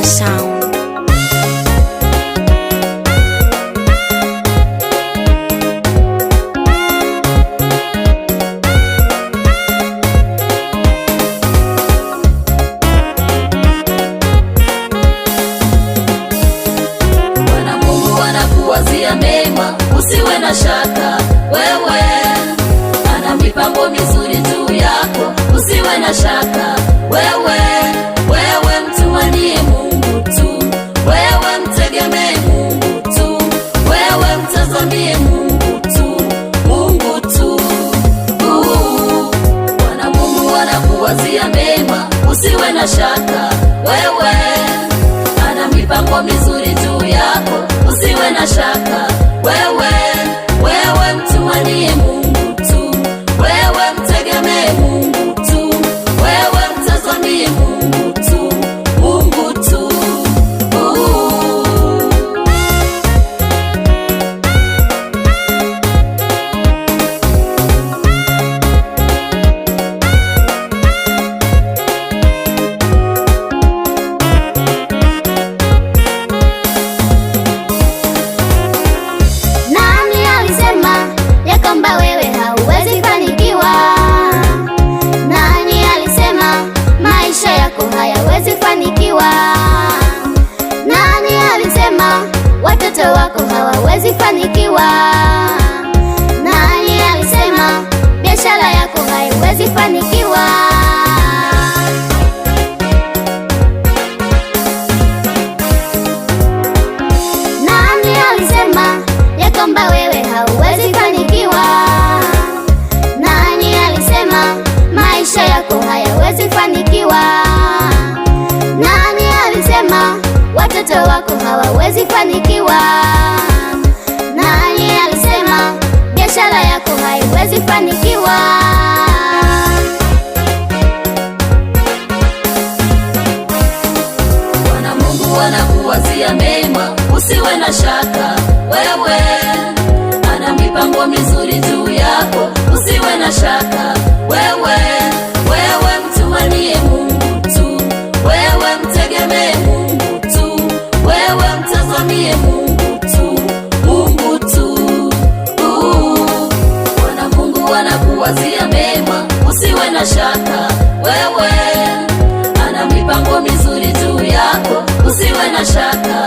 Mwanza Sound. Bwana Mungu anakuwazia mema, usiwe na shaka. Wewe ana mipango mizuri juu yako, usiwe na shaka. Wewe mtumanie Mungu tu, wewe mtegemee Mungu tu, wewe mtazamie Mungu tu, Mungu tu. Bwana Mungu anakuwazia mema, usiwe na shaka. Wewe ana mipango mizuri juu yako, usiwe na shaka. Wewe mtumanie Mungu tu, wewe mtegemee Mungu tu, wewe mtazamie Mungu tu, Mungu tu. Nani alisema ya kwamba wewe hauwezi fanikiwa? Nani alisema maisha yako hayawezi fanikiwa? Nani alisema watoto wako hawawezi fanikiwa? Nani alisema biashara yako haiwezi fanikiwa? Nani alisema ya kwamba wewe hauwezi fanikiwa? Nani alisema maisha yako hayawezi fanikiwa? Nani alisema watoto wako hawawezi fanikiwa? Nani alisema biashara yako haiwezi fanikiwa? Bwana Mungu anakuwazia mema, usiwe na shaka. Wewe ana mipango mizuri juu yako, usiwe na shaka. Wewe mtumanie Mungu tu, wewe mtegemee Mungu tu, wewe mtazamie Mungu tu, Mungu tu. Bwana Mungu anakuwazia mema, usiwe na shaka. Wewe ana mipango mizuri juu yako, usiwe na shaka.